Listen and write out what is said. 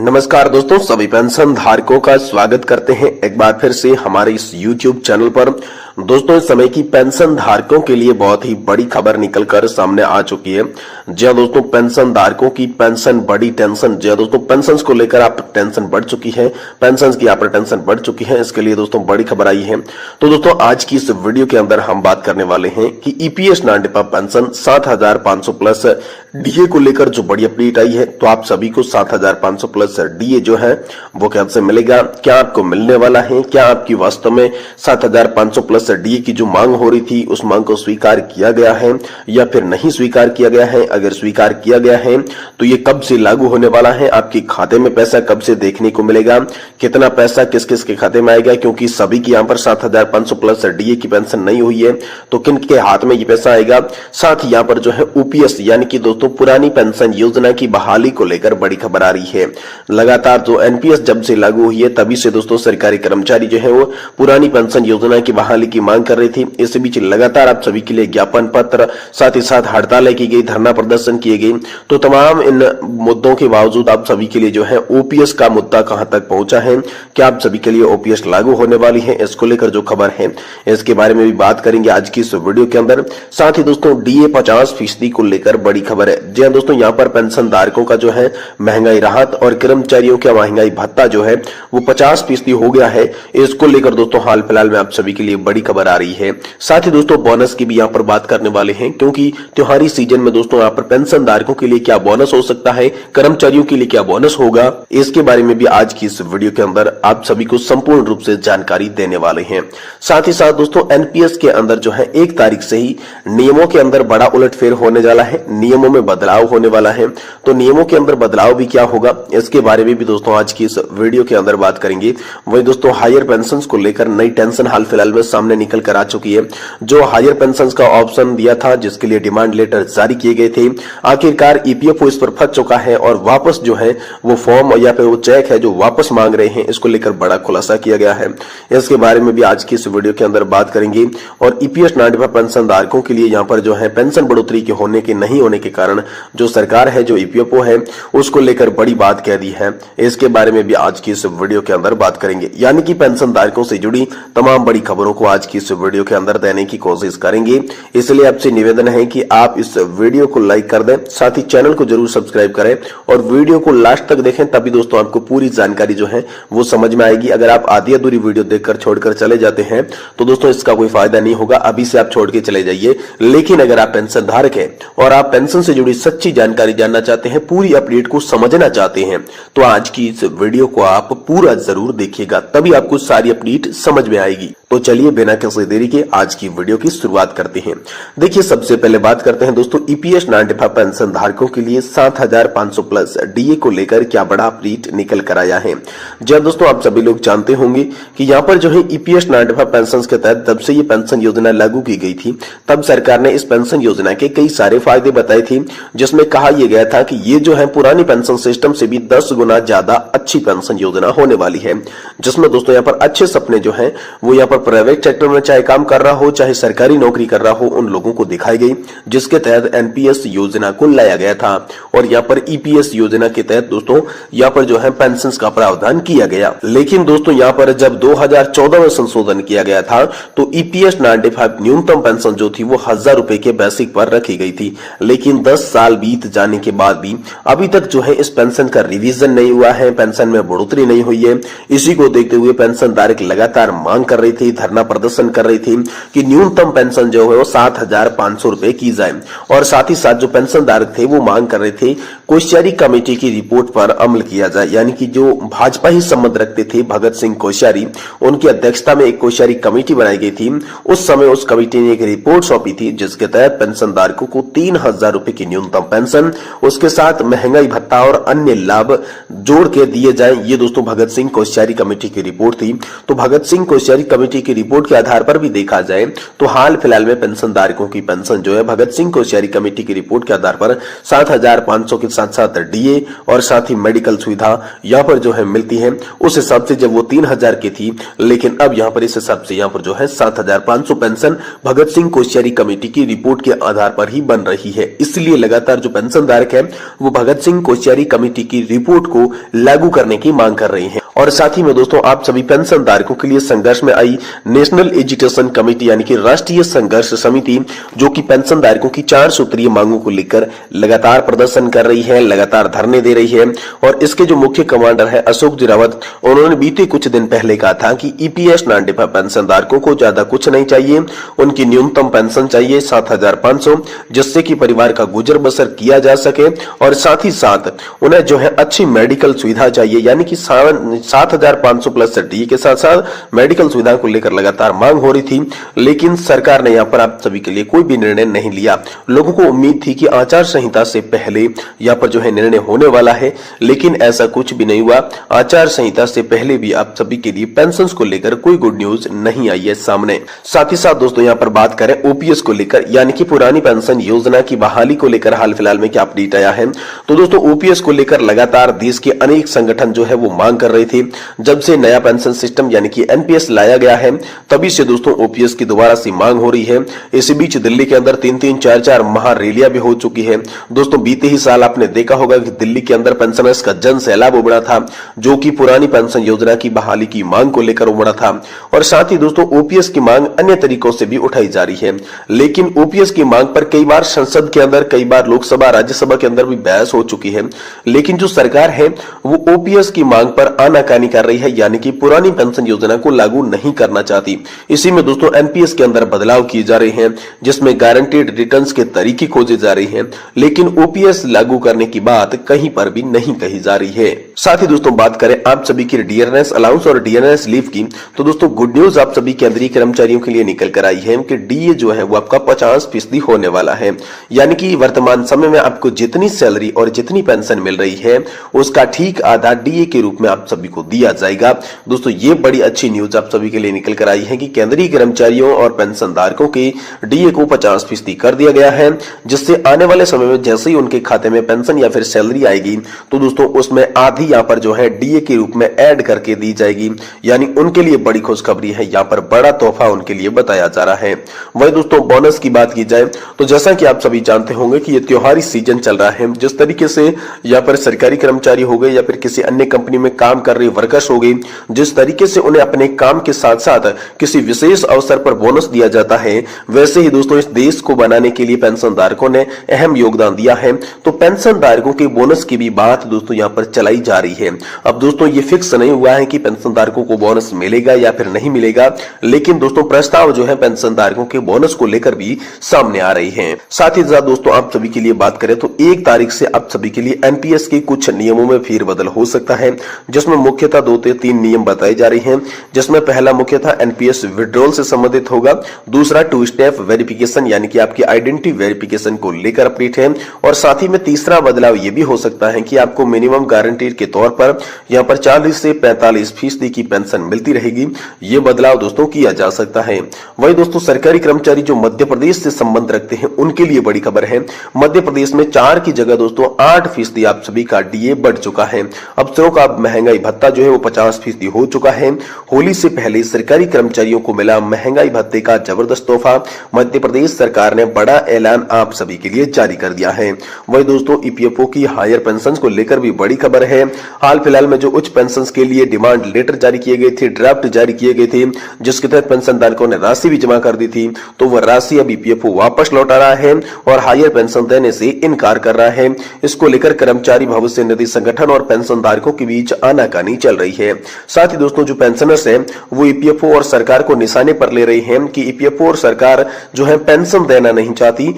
नमस्कार दोस्तों, सभी पेंशन धारकों का स्वागत करते हैं एक बार फिर से हमारे इस YouTube चैनल पर। दोस्तों, इस समय की पेंशन धारकों के लिए बहुत ही बड़ी खबर निकलकर सामने आ चुकी है। जी हां दोस्तों, पेंशन धारकों की पेंशन बड़ी टेंशन। जी हां दोस्तों, पेंशन को लेकर आप टेंशन बढ़ चुकी है, पेंशन की आप टेंशन बढ़ चुकी है। इसके लिए दोस्तों बड़ी खबर आई है। तो दोस्तों, आज की इस वीडियो के अंदर हम बात करने वाले हैं कि ईपीएस नॉन डिफा पेंशन 7,500 प्लस डीए को लेकर जो बड़ी अपडेट आई है। तो आप सभी को 7,500 प्लस डीए जो है वो कैसे मिलेगा, क्या आपको मिलने वाला है, क्या आपकी वास्तव में 7,500 प्लस डीए की जो मांग हो रही थी उस मांग को स्वीकार किया गया है या फिर नहीं स्वीकार किया गया है। अगर स्वीकार किया गया है तो ये कब से लागू होने वाला है, आपके खाते में पैसा कब से देखने को मिलेगा, कितना पैसा किस किस के खाते में आएगा, क्योंकि सभी की यहाँ पर 7,500 प्लस डीए की पेंशन नहीं हुई है तो किन के हाथ में ये पैसा आएगा। साथ ही यहाँ पर जो है ओपीएस यानी कि दोस्तों पुरानी पेंशन योजना की बहाली को लेकर बड़ी खबर आ रही है। लगातार जो एनपीएस जब से लागू हुई है तभी से दोस्तों सरकारी कर्मचारी जो है वो पुरानी पेंशन योजना की बहाली की मांग कर रही थी। इस बीच लगातार आप सभी के लिए ज्ञापन पत्र, साथ ही साथ हड़तालें की गई, धरना प्रदर्शन किए गए। तो तमाम इन मुद्दों के बावजूद आप सभी के लिए जो है ओपीएस का मुद्दा कहां तक पहुंचा है, क्या आप सभी के लिए ओपीएस लागू होने वाली है, इसको लेकर जो खबर है इसके बारे में भी बात करेंगे आज की इस वीडियो के अंदर। साथ ही दोस्तों डीए 50% को लेकर बड़ी खबर है। जी हां दोस्तों, यहाँ पर पेंशन धारकों का जो है महंगाई राहत और कर्मचारियों का महंगाई भत्ता जो है वो 50% हो गया है। इसको लेकर दोस्तों हाल फिलहाल में आप सभी के लिए बड़ी खबर आ रही है। साथ ही दोस्तों बोनस की भी यहाँ पर बात करने वाले हैं, क्योंकि त्योहारी सीजन में दोस्तों यहाँ पर पेंशन धारकों के लिए क्या बोनस हो सकता है, कर्मचारियों के लिए क्या बोनस होगा, इसके बारे में भी आज की इस वीडियो के अंदर आप सभी को संपूर्ण रूप से जानकारी देने वाले हैं। साथ ही साथ दोस्तों एनपीएस के अंदर जो है 1 तारीख से ही नियमों के अंदर बड़ा उलटफेर होने वाला है, नियमों में बदलाव होने वाला है। तो नियमों के अंदर बदलाव भी क्या होगा इसके बारे में भी दोस्तों आज की इस वीडियो के अंदर बात करेंगे। वही दोस्तों हायर पेंशन को लेकर नई टेंशन हाल फिलहाल में सामने निकल कर आ चुकी है। जो हायर पेंशन का ऑप्शन दिया था, जिसके लिए डिमांड लेटर जारी किए गए थे, आखिरकार ईपीएफओ इस पर फंस चुका है और वापस जो है वो फॉर्म या फिर वो चेक है जो वापस मांग रहे हैं, इसको लेकर बड़ा खुलासा किया गया है। इसके बारे में भी आज की इस वीडियो के अंदर बात करेंगे। और ईपीएस नॉन डिफा पेंशन धारकों के लिए यहाँ पर जो है पेंशन बढ़ोतरी के होने के नहीं होने के कारण जो सरकार है, जो ईपीएफओ है, उसको लेकर बड़ी बात कह दी है। इसके बारे में भी आज की इस वीडियो के अंदर बात करेंगे। यानी कि पेंशन धारकों से जुड़ी तमाम बड़ी खबरों को आज की इस वीडियो के अंदर देने की कोशिश करेंगे। इसलिए आपसे निवेदन है कि आप इस वीडियो को लाइक कर दें, साथ ही चैनल को जरूर सब्सक्राइब करें और वीडियो को लास्ट तक देखें, तभी दोस्तों आपको पूरी जानकारी जो है वो समझ में आएगी। अगर आप आधी अधूरी वीडियो देखकर छोड़कर चले जाते हैं तो दोस्तों इसका कोई फायदा नहीं होगा, अभी से आप छोड़ के चले जाइए। लेकिन अगर आप पेंशन धारक हैं और आप पेंशन से जुड़ी सच्ची जानकारी जानना चाहते हैं, पूरी अपडेट को समझना चाहते हैं, तो आज की इस वीडियो को आप पूरा जरूर देखिएगा, तभी आपको सारी अपडेट समझ में आएगी। तो चलिए बिना किसी देरी के आज की वीडियो की शुरुआत करते हैं। देखिए, सबसे पहले बात करते हैं दोस्तों ईपीएस नॉन डिफा पेंशन धारकों के लिए 7,500 प्लस डीए को लेकर क्या बड़ा अपडेट निकल कर आया है। जब दोस्तों आप सभी लोग जानते होंगे कि यहाँ पर जो है ईपीएस नॉन डिफा पेंशन के तहत जब से ये पेंशन योजना लागू की गई थी तब सरकार ने इस पेंशन योजना के कई सारे फायदे बताए थे, जिसमें कहा यह गया था कि ये जो है पुरानी पेंशन सिस्टम से भी 10 गुना ज्यादा अच्छी पेंशन योजना होने वाली है। जिसमें दोस्तों यहाँ पर अच्छे सपने जो है वो यहाँ पर प्राइवेट सेक्टर में चाहे काम कर रहा हो चाहे सरकारी नौकरी कर रहा हो उन लोगों को दिखाई गई, जिसके तहत एनपीएस योजना को लाया गया था। और यहाँ पर ईपीएस योजना के तहत दोस्तों यहाँ पर जो है पेंशन का प्रावधान किया गया। लेकिन दोस्तों यहाँ पर जब 2014 में संशोधन किया गया था तो ईपीएस नॉन डिफा न्यूनतम पेंशन जो थी वो 1,000 रुपए के बेसिक पर रखी गई थी। लेकिन 10 साल बीत जाने के बाद भी अभी तक जो है इस पेंशन का रिवीजन नहीं हुआ है, पेंशन में बढ़ोतरी नहीं हुई है। इसी को देखते हुए पेंशन धारक लगातार मांग कर रही थी, धरना प्रदर्शन कर रही थी कि न्यूनतम पेंशन जो है वो 7,500 रुपए की जाए। और साथ ही साथ जो पेंशन धारक थे वो मांग कर रहे थे कोश्यारी कमेटी की रिपोर्ट पर अमल किया जाए। यानी कि जो भाजपा ही संबंध रखते थे भगत सिंह कोश्यारी, उनकी अध्यक्षता में एक कोश्यारी कमेटी बनाई गई थी। उस समय उस कमेटी ने एक रिपोर्ट सौंपी थी जिसके तहत पेंशन धारकों को 3,000 रुपए की न्यूनतम पेंशन, उसके साथ महंगाई भत्ता और अन्य लाभ जोड़ के दिए जाए। ये दोस्तों भगत सिंह कोश्यारी कमेटी की रिपोर्ट थी। तो भगत सिंह कोश्यारी कमेटी की रिपोर्ट के आधार पर भी देखा जाए तो हाल फिलहाल में पेंशन धारकों की पेंशन जो है भगत सिंह कोश्यारी कमेटी की रिपोर्ट के आधार पर 7,500 के साथ साथ डीए और साथ ही मेडिकल सुविधा यहाँ पर जो है मिलती है। उस हिसाब से जब वो 3,000 की थी, लेकिन अब यहाँ पर इस हिसाब से यहाँ पर जो है 7,500 पेंशन भगत सिंह कोश्यारी कमेटी की रिपोर्ट के आधार पर ही बन रही है। इसलिए लगातार जो पेंशन धारक है वो भगत सिंह कोश्यारी कमेटी की रिपोर्ट को लागू करने की मांग कर रहे हैं। और साथ ही में दोस्तों आप सभी पेंशन धारकों के लिए संघर्ष में आई नेशनल एजुकेशन कमेटी यानी कि राष्ट्रीय संघर्ष समिति, जो कि पेंशन धारकों की 4 सूत्रीय मांगों को लेकर लगातार प्रदर्शन कर रही है, लगातार धरने दे रही है। और इसके जो मुख्य कमांडर है अशोक जी रावत, उन्होंने बीते कुछ दिन पहले कहा था कि ईपीएस 95 पेंशन धारकों को ज्यादा कुछ नहीं चाहिए, उनकी न्यूनतम पेंशन चाहिए 7,500, जिससे कि परिवार का गुजर बसर किया जा सके। और साथ ही साथ उन्हें जो है अच्छी मेडिकल सुविधा चाहिए, यानी कि 7,500 प्लस डी के साथ साथ मेडिकल सुविधा को लेकर लगातार मांग हो रही थी, लेकिन सरकार ने यहाँ पर आप सभी के लिए कोई भी निर्णय नहीं लिया। लोगों को उम्मीद थी कि आचार संहिता से पहले यहाँ पर जो है निर्णय होने वाला है, लेकिन ऐसा कुछ भी नहीं हुआ। आचार संहिता से पहले भी आप सभी के लिए पेंशन को लेकर कोई गुड न्यूज नहीं आई है सामने। साथ ही साथ दोस्तों यहाँ पर बात करें ओपीएस को लेकर, यानी कि पुरानी पेंशन योजना की बहाली को लेकर हाल फिलहाल में क्या अपडेट आया है। तो दोस्तों ओपीएस को लेकर लगातार देश के अनेक संगठन जो है वो मांग कर रहे थे। जब से नया पेंशन सिस्टम यानी कि एनपीएस लाया गया है, तभी से दोस्तों ओपीएस की दोबारा से मांग हो रही है। इसी बीच दिल्ली के अंदर 3-3, 4-4 महारैलियां भी हो चुकी है। दोस्तों बीते ही साल आपने देखा होगा कि दिल्ली के अंदर पेंशनर्स का जन सैलाब उमड़ा था, जो कि पुरानी पेंशन योजना की बहाली की मांग को लेकर उमड़ा था। और साथ ही दोस्तों ओपीएस की मांग अन्य तरीकों से भी उठाई जा रही है, लेकिन ओपीएस की मांग पर कई बार संसद के अंदर, कई बार लोकसभा राज्यसभा के अंदर भी बहस हो चुकी है। लेकिन जो सरकार है वो ओपीएस की मांग पर आनाकानी कर रही है, यानी कि पुरानी पेंशन योजना को लागू नहीं करना चाहती। इसी में दोस्तों एनपीएस के अंदर बदलाव किए जा रहे हैं, जिसमें गारंटीड रिटर्न्स के तरीके खोजे जा रहे हैं, लेकिन ओपीएस लागू करने की बात कहीं पर भी नहीं कही जा रही है। साथ ही दोस्तों बात करें आप सभी की डीआरएस अलाउंस और डीआरएस लीव की, तो दोस्तों गुड न्यूज आप सभी केंद्रीय कर्मचारियों के लिए निकल कर आई है कि डीए जो है वो आपका 50% होने वाला है। यानी कि वर्तमान समय में आपको जितनी सैलरी और जितनी पेंशन मिल रही है उसका ठीक आधा डीए के रूप में आप सभी को दिया जाएगा। दोस्तों ये बड़ी अच्छी न्यूज आप सभी के लिए निकल कर आई है कि केंद्रीय कर्मचारियों और पेंशन धारकों के डीए को 50% कर दिया गया है, जिससे आने वाले समय में जैसे ही उनके खाते में पेंशन या फिर सैलरी आएगी तो दोस्तों उसमें आधी यहाँ पर जो है डीए के रूप में ऐड करके दी जाएगी। यानी उनके लिए बड़ी खुशखबरी है, यहाँ पर बड़ा तोहफा उनके लिए बताया जा रहा है। वही दोस्तों बोनस की बात की जाए तो जैसा कि आप सभी जानते होंगे कि ये त्योहारी सीजन चल रहा है, जिस तरीके से यहाँ पर सरकारी कर्मचारी हो गए या फिर किसी अन्य कंपनी में काम कर रहे वर्कर्स हो गए, जिस तरीके से उन्हें अपने काम के साथ साथ किसी विशेष अवसर पर बोनस दिया जाता है, वैसे ही दोस्तों इस देश को बनाने के लिए पेंशन धारकों ने अहम योगदान दिया है। तो पेंशन धारकों के बोनस की भी बात दोस्तों यहाँ पर चलाई जा रही है। अब दोस्तों ये फिक्स नहीं हुआ है कि पेंशन धारकों को बोनस मिलेगा या फिर नहीं मिलेगा, लेकिन दोस्तों प्रस्ताव जो है पेंशन धारकों के बोनस को लेकर भी सामने आ रही है। साथ ही साथ दोस्तों आप सभी के लिए बात करें तो 1 तारीख से आप सभी के लिए एनपीएस के कुछ नियमों में फेरबदल हो सकता है, जिसमें मुख्यतः 2 से 3 नियम बताए जा रहे हैं। जिसमें पहला मुख्यतः एनपीएस विड्रॉल से संबंधित होगा, दूसरा 2 स्टेप वेरिफिकेशन यानी कि आपकी आइडेंटिटी वेरिफिकेशन को लेकर अपडेट है, और साथ ही में तीसरा बदलाव ये भी हो सकता है कि आपको मिनिमम गारंटीड के तौर पर यहाँ पर 40 से 45% की पेंशन मिलती रहेगी। ये बदलाव दोस्तों किया जा सकता है। वही दोस्तों सरकारी कर्मचारी जो मध्य प्रदेश से संबंध रखते हैं उनके लिए बड़ी खबर है। मध्य प्रदेश में 4 की जगह दोस्तों 8% आप सभी का डीए बढ़ चुका है। अफसरों का महंगाई भत्ता जो है वो 50% हो चुका है। होली से पहले सरकारी कर्मचारियों को मिला महंगाई भत्ते का जबरदस्त तोहफा। मध्य प्रदेश सरकार ने बड़ा ऐलान आप सभी के लिए जारी कर दिया है। वही दोस्तों ईपीएफओ की हायर पेंशन को लेकर भी बड़ी खबर है। हाल फिलहाल में जो उच्च पेंशन के लिए डिमांड लेटर जारी किए गए थे, ड्राफ्ट जारी किए गए थे, जिसके तहत पेंशन धारकों ने राशि भी जमा कर दी थी, तो वह राशि अब ईपीएफओ वापस लौटा रहा है और हायर पेंशन देने से इनकार कर रहा है। इसको लेकर कर्मचारी भविष्य निधि संगठन और पेंशन धारकों के बीच आनाकानी चल रही है। साथ ही दोस्तों जो पेंशनर्स हैं वो ईपीएफओ और सरकार को निशाने पर ले रहे हैं कि ईपीएफओ और सरकार जो है पेंशन देना नहीं चाहती।